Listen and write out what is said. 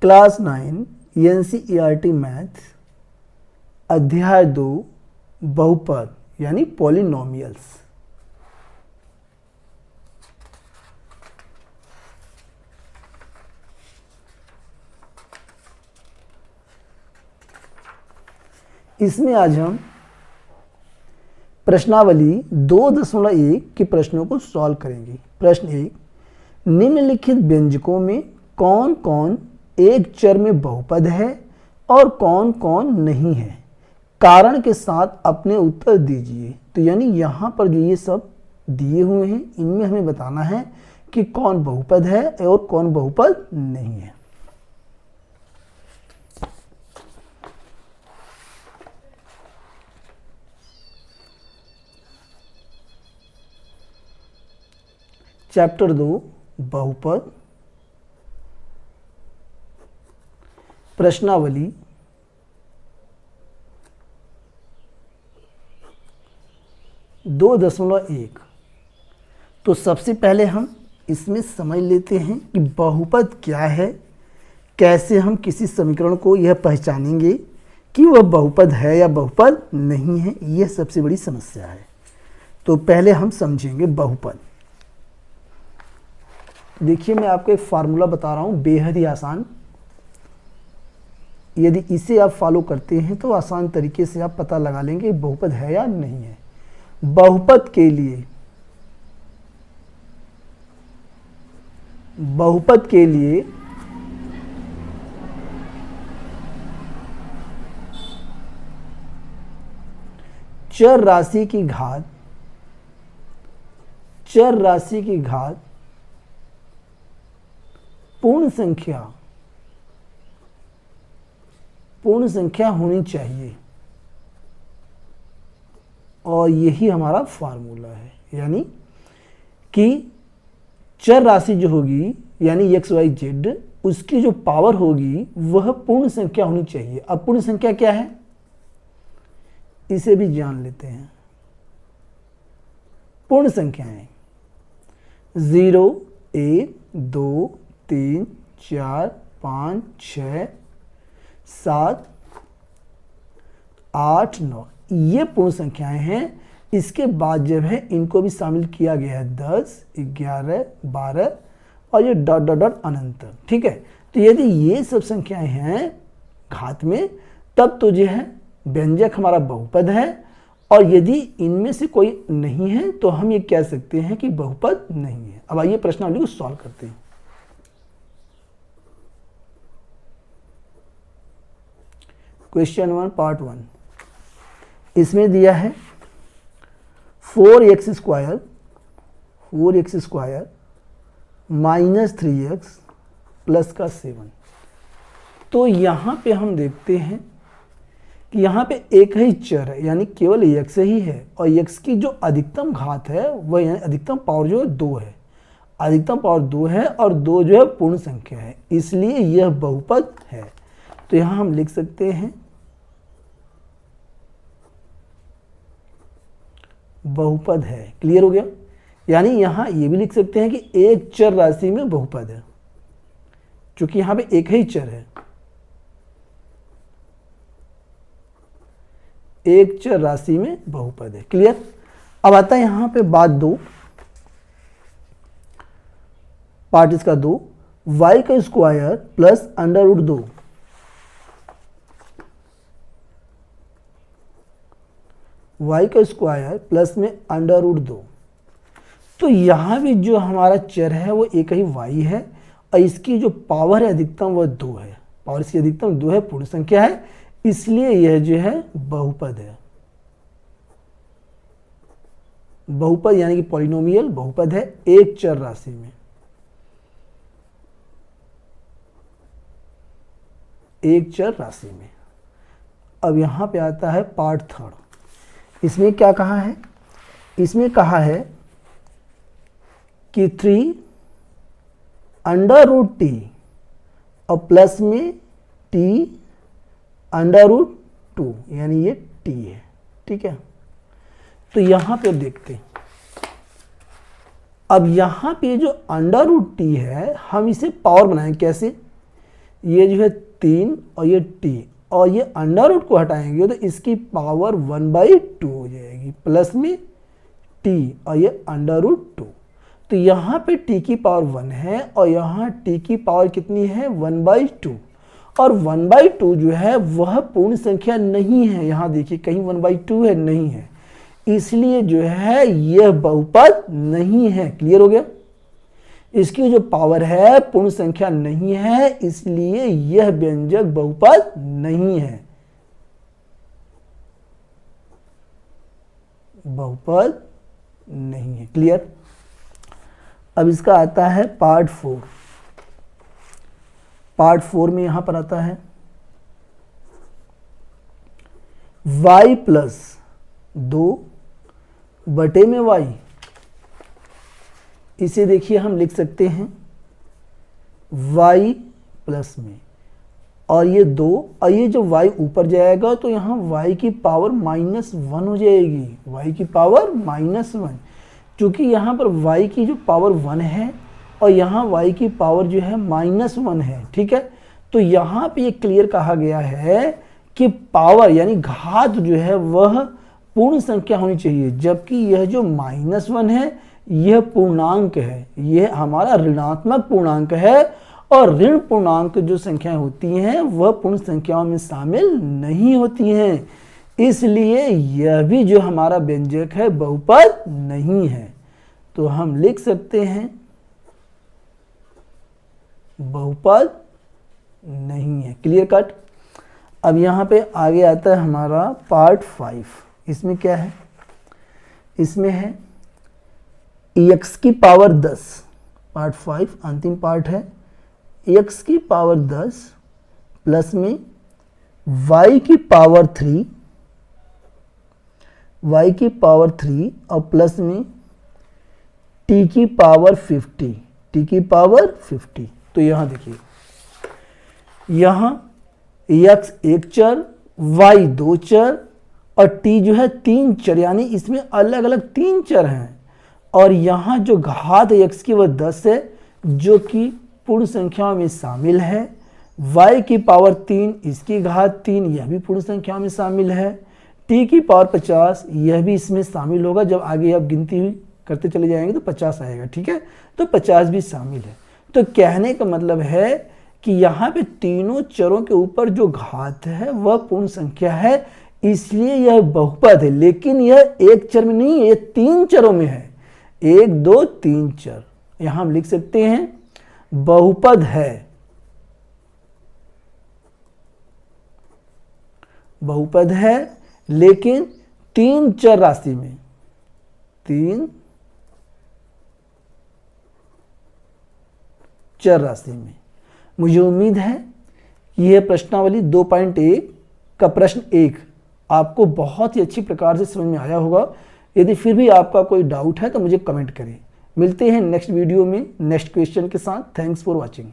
Class 9 NCERT math अध्याय 2 बहुपद यानी पॉलिनोमियल्स। इसमें आज हम प्रश्नावली 2.1 के प्रश्नों को सॉल्व करेंगे। प्रश्न 1, निम्नलिखित व्यंजकों में कौन कौन एक चर में बहुपद है और कौन कौन नहीं है, कारण के साथ अपने उत्तर दीजिए। तो यानी यहाँ पर जो ये सब दिए हुए हैं इनमें हमें बताना है कि कौन बहुपद है और कौन बहुपद नहीं है। चैप्टर 2 बहुपद, प्रश्नावली 2.1। तो सबसे पहले हम इसमें समझ लेते हैं कि बहुपद क्या है, कैसे हम किसी समीकरण को यह पहचानेंगे कि वह बहुपद है या बहुपद नहीं है। यह सबसे बड़ी समस्या है। तो पहले हम समझेंगे बहुपद। देखिए, मैं आपको एक फार्मूला बता रहा हूँ, बेहद ही आसान। यदि इसे आप फॉलो करते हैं तो आसान तरीके से आप पता लगा लेंगे बहुपद है या नहीं है। बहुपद के लिए चर राशि की घात पूर्ण संख्या होनी चाहिए, और यही हमारा फार्मूला है। यानी कि चर राशि जो होगी यानी XYZ, उसकी जो पावर होगी वह पूर्ण संख्या होनी चाहिए। अब पूर्ण संख्या क्या है इसे भी जान लेते हैं। पूर्ण संख्याएं 0, 1, 2, 3, 4, 5, 6, 7, 8, 9, ये पूर्ण संख्याएं हैं। इसके बाद जब है इनको भी शामिल किया गया है 10, 11, 12 और ये डॉट डॉट डॉट अनंत। ठीक है, तो यदि ये सब संख्याएं हैं घात में, तब तो जो है व्यंजक हमारा बहुपद है। और यदि इनमें से कोई नहीं है तो हम ये कह सकते हैं कि बहुपद नहीं है। अब आइए प्रश्नावली को सॉल्व करते हैं। क्वेश्चन 1 पार्ट 1, इसमें दिया है 4x square minus 3x plus का 7। तो यहाँ पे हम देखते हैं कि यहाँ पे एक ही चर है, यानी केवल x ही है, और x की जो अधिकतम घात है वह यानी अधिकतम पावर जो है 2 है। अधिकतम पावर 2 है और 2 जो है पूर्ण संख्या है, इसलिए यह बहुपद है। तो यहाँ हम लिख सकते हैं बहुपद है। क्लियर हो गया? यानी यहाँ ये भी लिख सकते हैं कि एक चर राशि में बहुपद है, क्योंकि यहाँ पे एक ही चर है। एक चर राशि में बहुपद है। क्लियर? अब आता है यहाँ पे बात 2, पार्ट इसका 2, y का square plus under root 2। y का स्क्वायर प्लस में अंडर रूट 2। तो यहाँ भी जो हमारा चर है वो एक ही y है, और इसकी जो पावर है अधिकतम वह 2 है। पावर इसकी अधिकतम 2 है, पूर्ण संख्या है, इसलिए यह जो है बहुपद है। बहुपद यानी कि पॉलिनोमियल बहुपद है एक चर राशि में। एक चर राशि में। अब यहाँ पे आता है पार्ट 3। इसमें क्या कहा है? इसमें कहा है कि 3 अंडर रूट टी और प्लस में t अंडर रूट 2, यानी ये t है। ठीक है, तो यहाँ पे देखते हैं। अब यहाँ पे जो अंडर रूट टी है हम इसे पावर बनाएं कैसे? ये जो है 3 और ये t, और ये अंडर रूट को हटाएंगे तो इसकी पावर 1/2 हो जाएगी, प्लस में t और ये अंडर रूट 2। तो यहाँ पे t की पावर 1 है और यहाँ t की पावर कितनी है 1/2, और 1/2 जो है वह पूर्ण संख्या नहीं है। यहाँ देखिए कहीं 1/2 है, नहीं है, इसलिए जो है यह बहुपद नहीं है। क्लियर हो गया? इसकी जो पावर है पूर्ण संख्या नहीं है, इसलिए यह व्यंजक बहुपद नहीं है, बहुपद नहीं है। क्लियर? अब इसका आता है पार्ट 4। पार्ट 4 में यहां पर आता है y प्लस 2 बटे में y। इसे देखिए हम लिख सकते हैं y प्लस में, और ये 2, और ये जो y ऊपर जाएगा तो यहाँ y की पावर -1 हो जाएगी, y की पावर -1, क्योंकि यहाँ पर y की जो पावर 1 है और यहाँ y की पावर जो है -1 है। ठीक है, तो यहाँ पे ये क्लियर कहा गया है कि पावर यानी घात जो है वह पूर्ण संख्या होनी चाहिए, जबकि यह जो -1 है यह पूर्णांक है, यह हमारा ऋणात्मक पूर्णांक है, और ऋण पूर्णांक जो संख्याएं होती हैं वह पूर्ण संख्याओं में शामिल नहीं होती हैं, इसलिए यह भी जो हमारा व्यंजक है बहुपद नहीं है। तो हम लिख सकते हैं बहुपद नहीं है। Clear cut? अब यहाँ पे आगे आता है हमारा पार्ट 5। इसमें क्या है? इसमें है x की पावर 10। पार्ट 5 अंतिम पार्ट है। x की पावर 10 प्लस में y की पावर 3, y की पावर 3 और प्लस में t की पावर 50, t की पावर 50। तो यहाँ देखिए, यहाँ x एक चर, y 2 चर और t जो है 3 चर, यानी इसमें अलग अलग 3 चर हैं, और यहाँ जो घात है x की वह 10 है जो कि पूर्ण संख्याओं में शामिल है। y की पावर 3, इसकी घात 3, यह भी पूर्ण संख्याओं में शामिल है। t की पावर 50, यह भी इसमें शामिल होगा, जब आगे आप गिनती हुई करते चले जाएंगे तो 50 आएगा। ठीक है, तो 50 भी शामिल है। तो कहने का मतलब है कि यहाँ पे तीनों चरों के ऊपर जो घात है वह पूर्ण संख्या है, इसलिए यह बहुपद है। लेकिन यह एक चर में नहीं है, यह 3 चरों में है, 1 2 3 चर। यहां हम लिख सकते हैं बहुपद है, बहुपद है लेकिन 3 चर राशि में, 3 चर राशि में। मुझे उम्मीद है कि यह प्रश्नावली 2.1 का प्रश्न 1 आपको बहुत ही अच्छी प्रकार से समझ में आया होगा। यदि फिर भी आपका कोई डाउट है तो मुझे कमेंट करें। मिलते हैं नेक्स्ट वीडियो में नेक्स्ट क्वेश्चन के साथ। Thanks for watching.